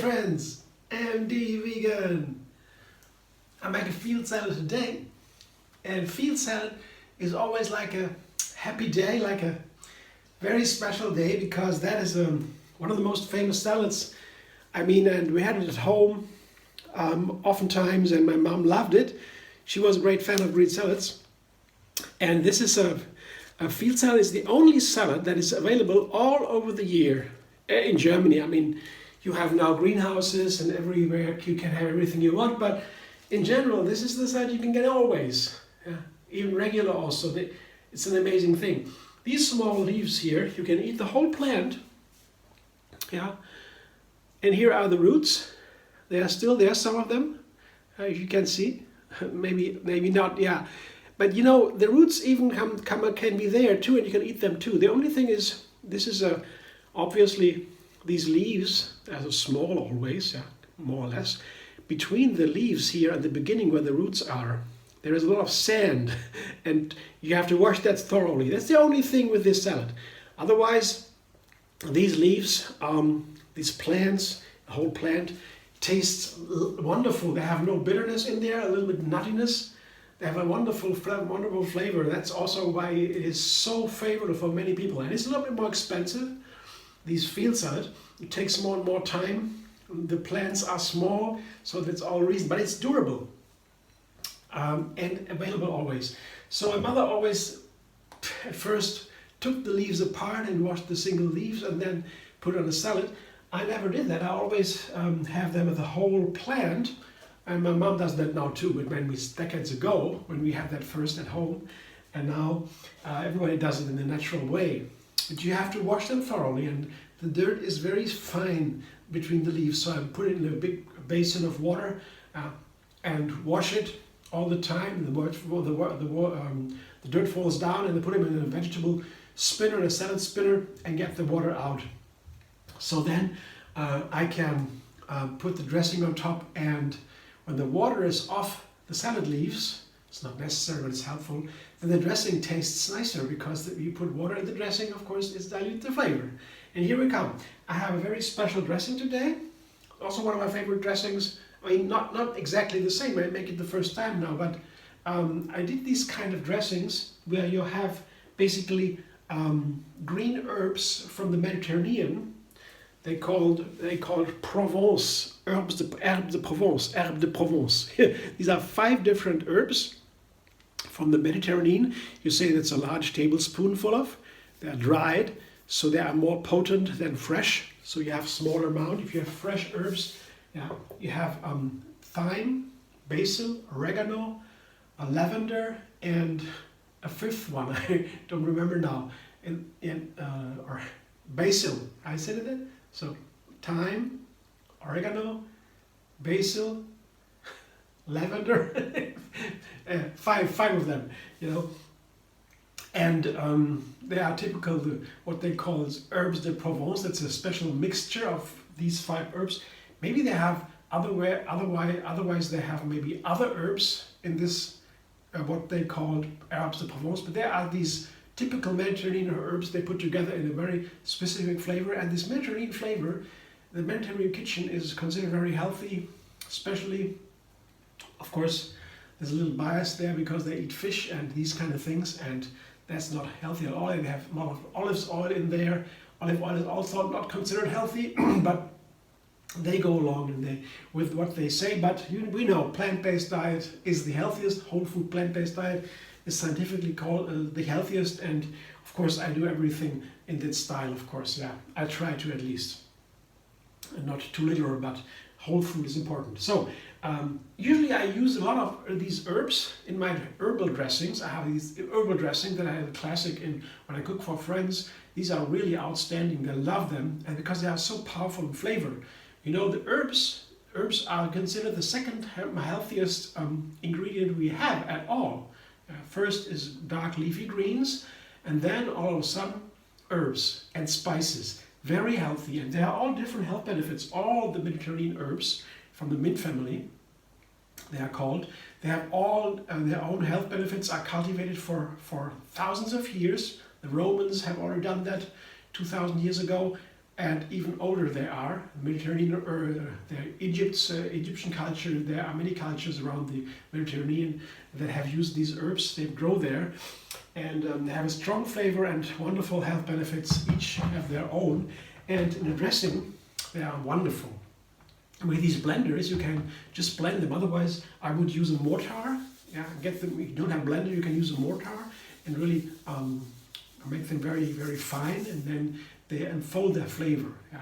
friends, MD Vegan. I make a field salad today, and field salad is always like a happy day, like a very special day, because that is one of the most famous salads. I mean, and we had it at home oftentimes, and my mom loved it. She was a great fan of green salads, and this is a field salad is the only salad that is available all over the year in Germany. I mean, you have now greenhouses and everywhere you can have everything you want, but in general, this is the salad you can get always, even regular also. It's an amazing thing. These small leaves here, you can eat the whole plant, and here are the roots. They are still there, some of them, if you can see. maybe not, but you know, the roots even can be there too, and you can eat them too. The only thing is, this is obviously these leaves are small always, more or less. Between the leaves here at the beginning where the roots are, there is a lot of sand, and you have to wash that thoroughly. That's the only thing with this salad. Otherwise, these leaves, these plants, the whole plant, tastes wonderful. They have no bitterness in there, a little bit nuttiness. They have a wonderful flavor. That's also why it is so favorable for many people. And it's a little bit more expensive. These field salad, it takes more and more time. The plants are small, so that's all reason. But it's durable and available always. So my mother always, at first, took the leaves apart and washed the single leaves and then put on a salad. I never did that. I always have them as a whole plant. And my mom does that now too, but when decades ago, when we had that first at home, and now everybody does it in a natural way. But you have to wash them thoroughly, and the dirt is very fine between the leaves, so I put it in a big basin of water and wash it all the time. The dirt falls down, and I put them in a vegetable spinner, a salad spinner, and get the water out. So then I can put the dressing on top, and when the water is off the salad leaves, it's not necessary, but it's helpful, then the dressing tastes nicer, because you put water in the dressing, of course, it's dilute the flavor. And here we come. I have a very special dressing today. Also one of my favorite dressings. I mean, not exactly the same. I make it the first time now, but I did these kind of dressings where you have basically green herbs from the Mediterranean. They called Provence, Herbs de Provence. These are 5 different herbs from the Mediterranean. You say that's a large tablespoonful of. They are dried, so they are more potent than fresh. So you have smaller amount. If you have fresh herbs, you have thyme, basil, oregano, a lavender, and a 5th one. I don't remember now. Or basil. I said it then. So thyme, oregano, basil, lavender, 5 of them, and they are typical, what they call herbs de Provence. That's a special mixture of these 5 herbs. Maybe they have otherwise they have maybe other herbs in this, what they called herbs de Provence, but there are these typical Mediterranean herbs they put together in a very specific flavor. And this Mediterranean flavor, the Mediterranean kitchen is considered very healthy, especially, of course, there's a little bias there because they eat fish and these kind of things, and that's not healthy at all. They have a lot of olive oil in there. Olive oil is also not considered healthy, but they go along with what they say. But we know plant-based diet is the healthiest. Whole food plant-based diet is scientifically called the healthiest, and of course I do everything in that style, of course. I try to, at least, and not too little, but whole food is important. So usually I use a lot of these herbs in my herbal dressings. I have these herbal dressings that I have a classic in when I cook for friends. These are really outstanding. They love them, and because they are so powerful in flavor. The herbs are considered the second healthiest ingredient we have at all. First is dark leafy greens, and then all of a sudden herbs and spices. Very healthy, and they are all different health benefits. All the Mediterranean herbs from the mint family, they are called. They have all their own health benefits, are cultivated for thousands of years. The Romans have already done that 2,000 years ago. and even older they are. Mediterranean or Egyptian culture. There are many cultures around the Mediterranean that have used these herbs. They grow there, and they have a strong flavor and wonderful health benefits. Each have their own, and in the dressing, they are wonderful. With these blenders, you can just blend them. Otherwise, I would use a mortar. Yeah, get them. If you don't have a blender, you can use a mortar and really make them very, very fine, and then they unfold their flavor. Yeah,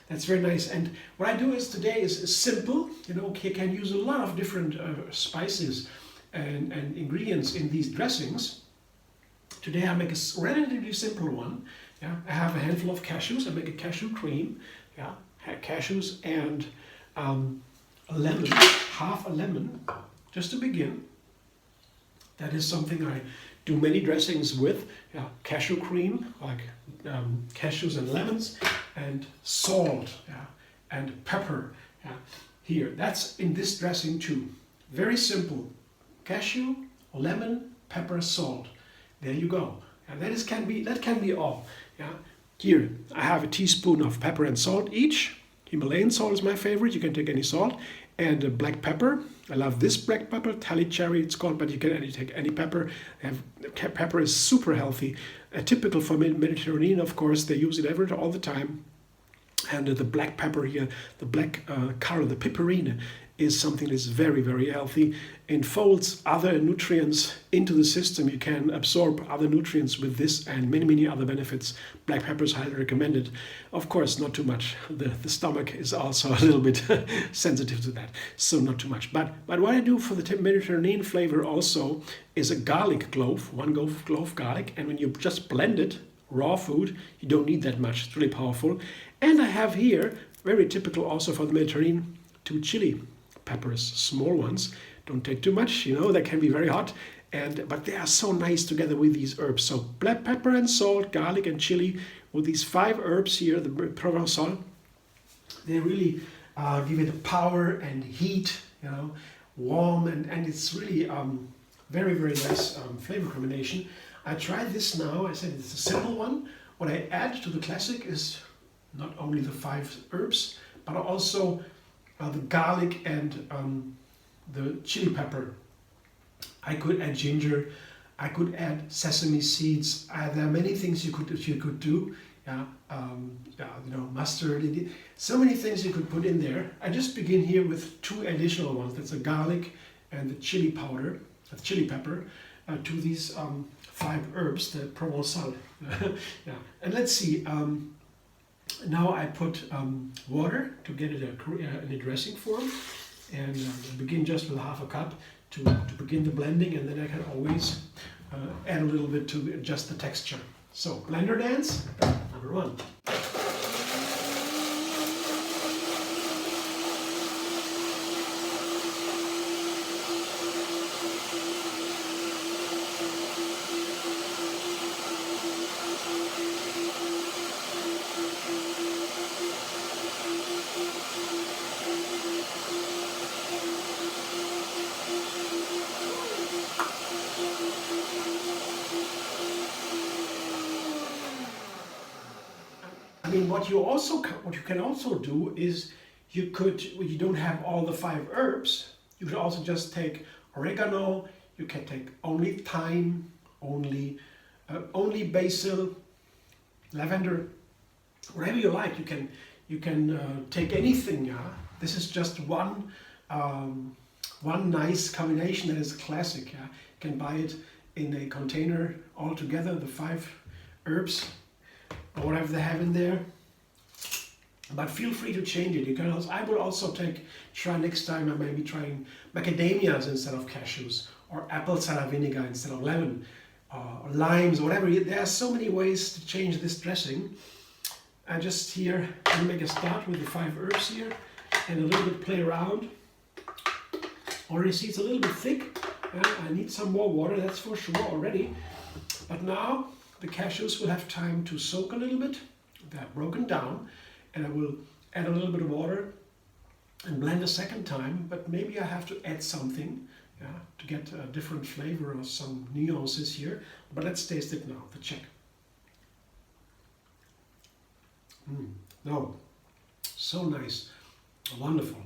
that's very nice. And what I do is today is simple. You know, you can use a lot of different spices and ingredients in these dressings. Today I make a relatively simple one. Yeah, I have a handful of cashews. I make a cashew cream. Yeah, cashews and a lemon, half a lemon, just to begin. That is something I do many dressings with. Yeah, cashew cream, like cashews and lemons, and salt, yeah, and pepper. Yeah, here, that's in this dressing too. Very simple. Cashew, lemon, pepper, salt. There you go. And that can be all. Yeah. Here I have a teaspoon of pepper and salt each. Himalayan salt is my favorite. You can take any salt. And black pepper. I love this black pepper, tally cherry it's called, but you can take any pepper. Pepper is super healthy. Typical for Mediterranean, of course. They use it all the time. And the black pepper here, the black color, the piperine, is something that is very, very healthy. It folds other nutrients into the system. You can absorb other nutrients with this and many, many other benefits. Black pepper is highly recommended. Of course, not too much. The stomach is also a little bit sensitive to that, so not too much. But what I do for the Mediterranean flavor also is a garlic clove, one clove garlic. And when you just blend it, raw food, you don't need that much. It's really powerful. And I have here, very typical also for the Mediterranean, 2 chili peppers, small ones. Don't take too much, you know, they can be very hot, but they are so nice together with these herbs. So black pepper and salt, garlic and chili, with these 5 herbs here, the Provençal, they really give it a power and heat, you know, warm, and it's really very, very nice flavor combination. I tried this now. I said it's a simple one. What I add to the classic is not only the 5 herbs, but also the garlic and the chili pepper. I could add ginger. I could add sesame seeds. There are many things you could do. Yeah, you know, mustard. So many things you could put in there. I just begin here with 2 additional ones. That's the garlic and the chili powder, the chili pepper, to these 5 herbs, the Provençal. Yeah, and let's see. Now I put water to get it in a dressing form, and begin just with half a cup to begin the blending, and then I can always add a little bit to adjust the texture. So blender dance, number 1. I mean, what you can also do is when you don't have all the 5 herbs, you could also just take oregano. You can take only thyme, only basil, lavender, whatever you like. You can take anything. Yeah, this is just one nice combination that is a classic. Yeah, you can buy it in a container all together, the 5 herbs, or whatever they have in there. But feel free to change it. You can also, I will also try next time. I may be trying macadamias instead of cashews, or apple cider vinegar instead of lemon, or limes, or whatever. There are so many ways to change this dressing. I just here I'll make a start with the 5 herbs here, and a little bit play around. Already see it's a little bit thick. I need some more water, that's for sure already. But now the cashews will have time to soak a little bit. They're broken down, and I will add a little bit of water and blend a second time. But maybe I have to add something, yeah, to get a different flavor or some nuances here. But let's taste it now to check. No, so nice, wonderful.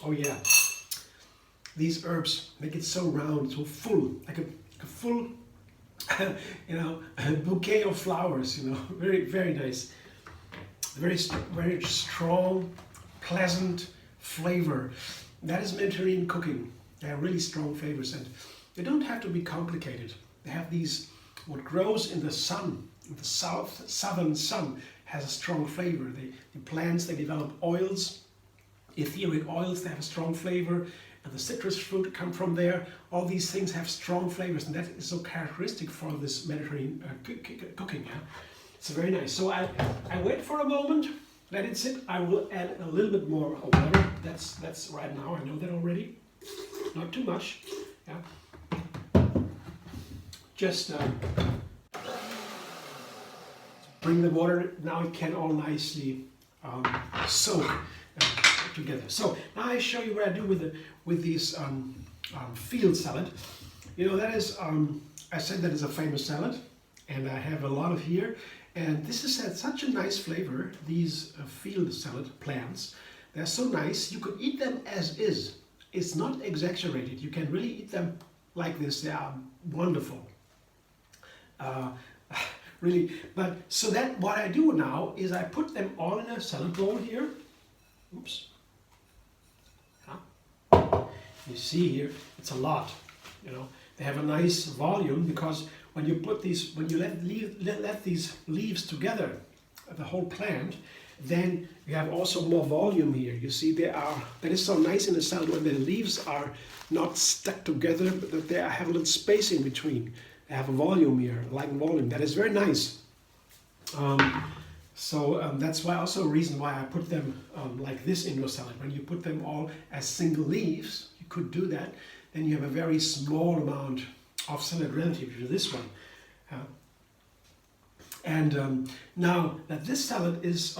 Oh yeah, these herbs make it so round, so full, like a full, you know, a bouquet of flowers. You know, very very nice, very strong, pleasant flavor. That is Mediterranean cooking. They have really strong flavors, and they don't have to be complicated. They have these, what grows in the sun, in the southern sun, has a strong flavor. The plants, they develop oils, etheric oils, they have a strong flavor, and the citrus fruit come from there. All these things have strong flavors, and that is so characteristic for this Mediterranean cooking. Yeah? It's very nice. So I wait for a moment, let it sit. I will add a little bit more water. That's right now, I know that already. Not too much. Yeah. Just bring the water. Now it can all nicely soak together. So now I show you what I do with these field salad. You know, that is I said that is a famous salad, and I have a lot of here. And this has such a nice flavor. These field salad plants, they're so nice. You could eat them as is. It's not exaggerated. You can really eat them like this. They are wonderful. Really, but so that what I do now is I put them all in a salad bowl here. Oops. You see here, it's a lot. You know, they have a nice volume because when you put these, when you let these leaves together, the whole plant, then you have also more volume here. You see, that is so nice in the salad when the leaves are not stuck together, but that they have a little space in between. They have a volume here, like volume. That is very nice. That's why also a reason why I put them like this in your salad. When you put them all as single leaves, you could do that. Then you have a very small amount of salad relative to this one. Now that this salad is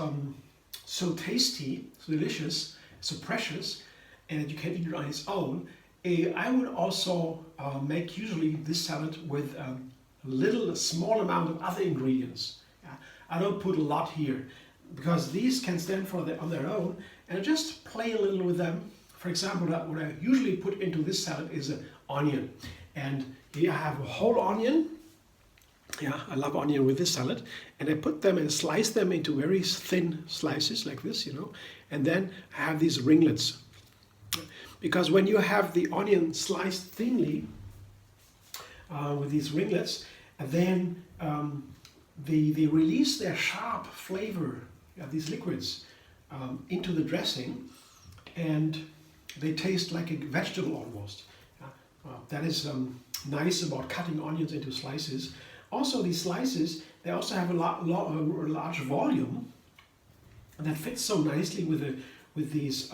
so tasty, so delicious, so precious, and that you can eat it on its own, I would also make usually this salad with a small amount of other ingredients. Yeah? I don't put a lot here because these can stand on their own, and I just play a little with them. For example, what I usually put into this salad is an onion, and here I have a whole onion. Yeah, I love onion with this salad, and I put them and slice them into very thin slices like this, you know, and then I have these ringlets. Because when you have the onion sliced thinly with these ringlets, then they release their sharp flavor, these liquids, into the dressing, and they taste like a vegetable almost. That is nice about cutting onions into slices. Also, these slices, they also have a large volume, and that fits so nicely with these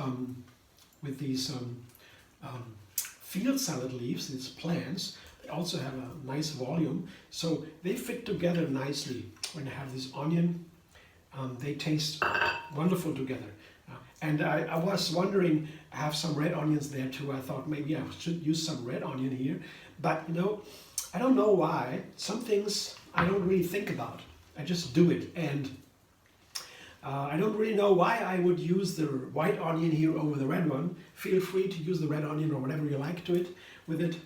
field salad leaves, these plants. They also have a nice volume, so they fit together nicely. When you have this onion, they taste wonderful together. And I was wondering, I have some red onions there too. I thought maybe I should use some red onion here, but you know, I don't know why. Some things I don't really think about. I just do it, and I don't really know why I would use the white onion here over the red one. Feel free to use the red onion or whatever you like with it.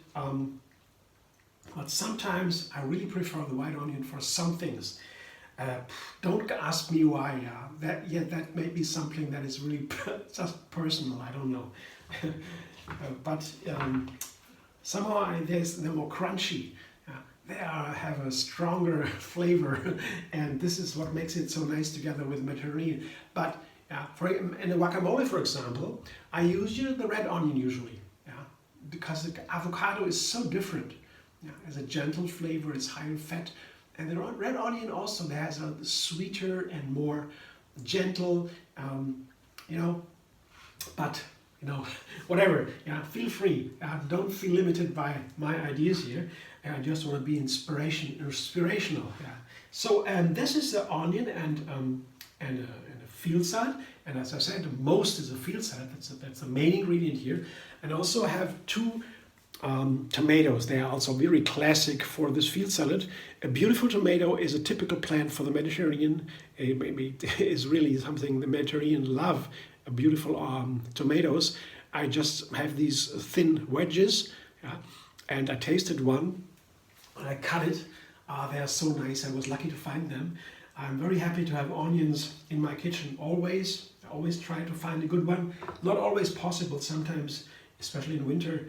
But sometimes I really prefer the white onion for some things. Don't ask me why. That may be something that is really just personal. I don't know. But somehow they're more crunchy. They have a stronger flavor, and this is what makes it so nice together with Mediterranean. But in the guacamole, for example, I use the red onion usually, because the avocado is so different. Has a gentle flavor, it's high in fat, and the red onion also has a sweeter and more gentle, but whatever. Feel free. Don't feel limited by my ideas here. I just want to be inspirational. So this is the onion and a field salad. And as I said, most is a field salad. That's the main ingredient here. And also I have two Tomatoes, they are also very classic for this field salad. A beautiful tomato is a typical plant for the Mediterranean. It maybe is really something the Mediterranean love. Beautiful tomatoes. I just have these thin wedges, yeah, and I tasted one and I cut it. They are so nice. I was lucky to find them. I'm very happy to have onions in my kitchen always. I always try to find a good one. Not always possible. Sometimes, especially in winter,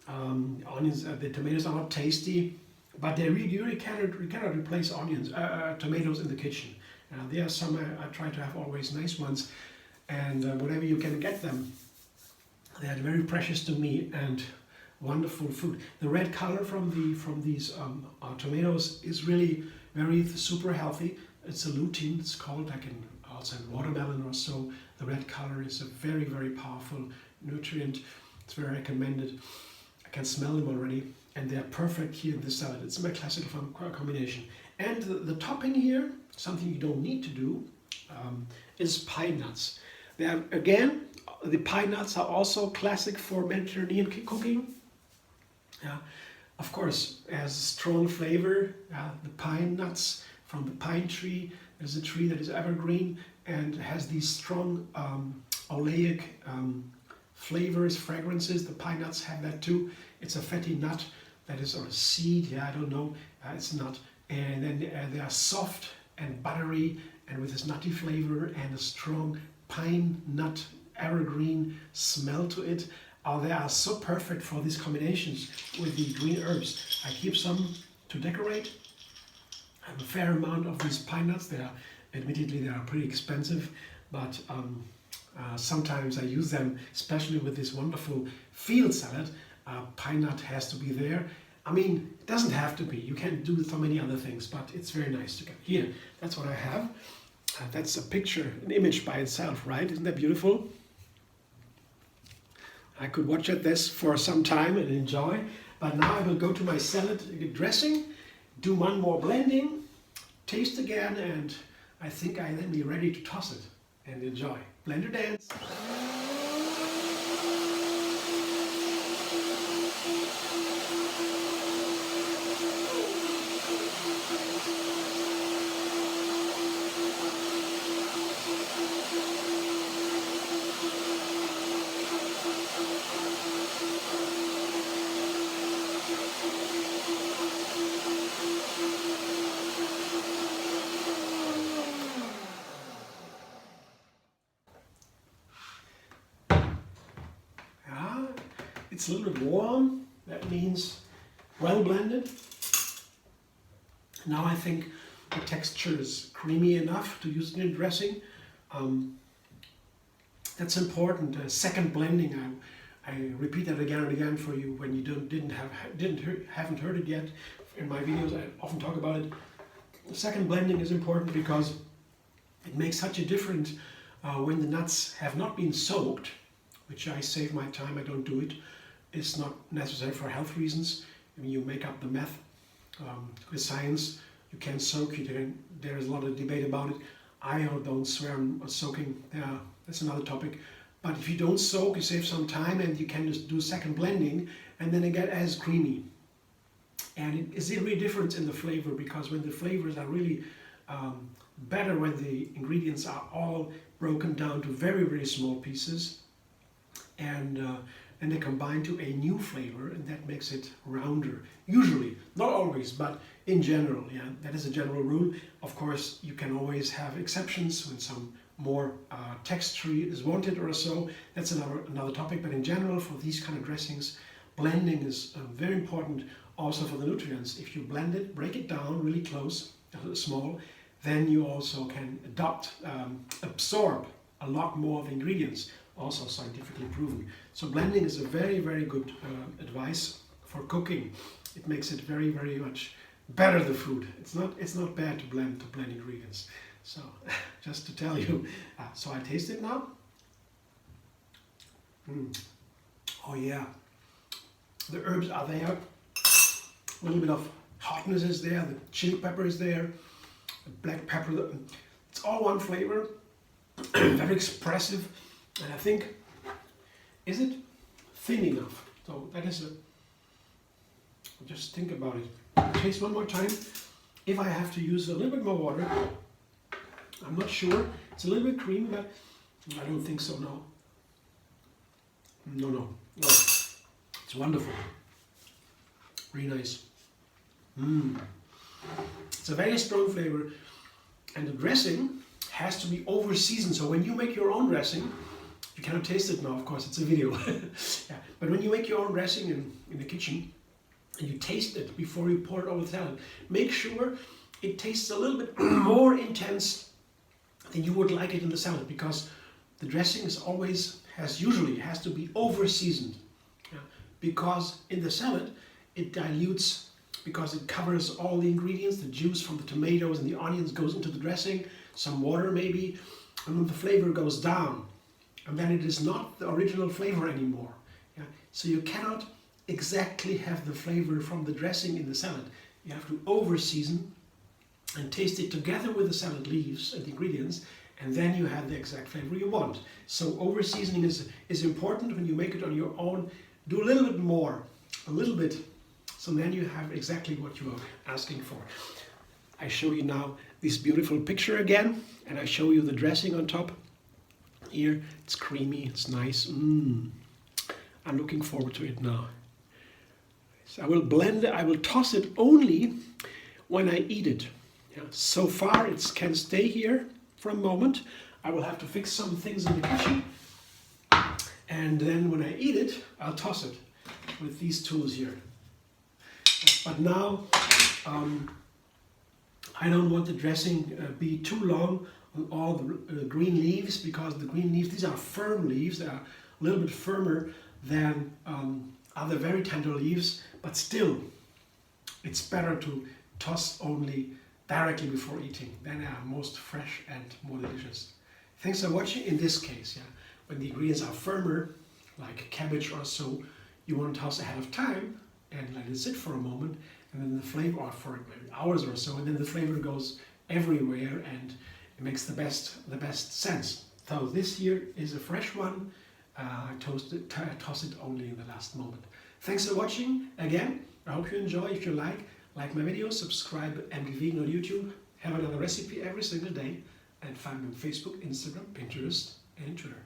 onions, the tomatoes are not tasty, but they really cannot replace onions, tomatoes in the kitchen. There are some I try to have always nice ones, and whenever you can get them, they are very precious to me and wonderful food. The red color from these tomatoes is really very super healthy. It's a lutein. It's called, like in also in watermelon or so. The red color is a very powerful nutrient. It's very recommended. I can smell them already, and they are perfect here in this salad. It's my classical combination. And the topping here, something you don't need to do, is pine nuts. They are, again, the pine nuts are also classic for Mediterranean cooking. Yeah, of course, it has a strong flavor. The pine nuts from the pine tree. There's a tree that is evergreen and has these strong oleic flavors, fragrances. The pine nuts have that too. It's a fatty nut that is, or a seed, yeah, I don't know, it's a nut. And then they are soft and buttery and with this nutty flavor and a strong pine nut evergreen smell to it. They are so perfect for these combinations with the green herbs. I keep some to decorate. I have a fair amount of these pine nuts. Admittedly, they are pretty expensive, but sometimes I use them, especially with this wonderful field salad. Pine nut has to be there. I mean, it doesn't have to be. You can do so many other things, but it's very nice to get. Here, that's what I have. That's a picture, an image by itself, right? Isn't that beautiful? I could watch this for some time and enjoy, but now I will go to my salad dressing, do one more blending, taste again, and I think I then be ready to toss it and enjoy. Blender dance. It's a little bit warm, that means well blended. Now I think the texture is creamy enough to use it in dressing. That's important. Second blending, I repeat that again and again for you when you haven't heard it yet. In my videos I often talk about it. The second blending is important because it makes such a difference when the nuts have not been soaked, which I save my time, I don't do it. It's not necessary for health reasons. I mean, you make up the math with science. You can soak it, and there is a lot of debate about it. I don't swear on soaking. That's another topic. But if you don't soak, you save some time, and you can just do second blending, and then it gets as creamy. And it is a real difference in the flavor, because when the flavors are really better, when the ingredients are all broken down to very small pieces, and they combine to a new flavor, and that makes it rounder. Usually, not always, but in general, yeah, that is a general rule. Of course, you can always have exceptions when some more texture is wanted or so. That's another topic, but in general, for these kind of dressings, blending is very important also for the nutrients. If you blend it, break it down really close, small, then you also can absorb a lot more of the ingredients, also scientifically proven. So blending is a very good advice for cooking. It makes it very much better, the food. It's not bad to blend ingredients. So just to tell you, so I taste it now. Oh yeah, the herbs are there. A little bit of hotness is there. The chili pepper is there. The black pepper. It's all one flavor. Very expressive. And I think, is it thin enough? So that is Just think about it. Taste one more time. If I have to use a little bit more water, I'm not sure. It's a little bit creamy, but I don't think so, no. No. It's wonderful. Really nice. It's a very strong flavor. And the dressing has to be over seasoned. So when you make your own dressing, you cannot taste it now, of course, it's a video. Yeah. But when you make your own dressing in the kitchen, and you taste it before you pour it over the salad, make sure it tastes a little bit more intense than you would like it in the salad, because the dressing usually has to be over seasoned. Yeah. Because in the salad it dilutes, because it covers all the ingredients, the juice from the tomatoes and the onions goes into the dressing, some water maybe, and then the flavor goes down. And then it is not the original flavor anymore. Yeah? So you cannot exactly have the flavor from the dressing in the salad. You have to over season and taste it together with the salad leaves and the ingredients, and then you have the exact flavor you want. So over seasoning is important when you make it on your own. Do a little bit more, a little bit, so then you have exactly what you are asking for. I show you now this beautiful picture again, and I show you the dressing on top. Here, it's creamy, it's nice. I'm looking forward to it now. So I will blend it, I will toss it only when I eat it. Yeah, so far it can stay here for a moment. I will have to fix some things in the kitchen. And then when I eat it, I'll toss it with these tools here. But now, I don't want the dressing be too long on all the green leaves, because the green leaves, these are firm leaves. They are a little bit firmer than other very tender leaves, but still, it's better to toss only directly before eating. Then they are most fresh and more delicious. Thanks for watching. In this case, yeah, when the ingredients are firmer, like cabbage or so, you want to toss ahead of time and let it sit for a moment, and then the flavor, or for maybe hours or so, and then the flavor goes everywhere, and it makes the best sense. So this here is a fresh one. I toss it only in the last moment. Thanks for watching again. I hope you enjoy. If you like my videos, subscribe MDV on YouTube. Have another recipe every single day, and find me on Facebook, Instagram, Pinterest, and Twitter.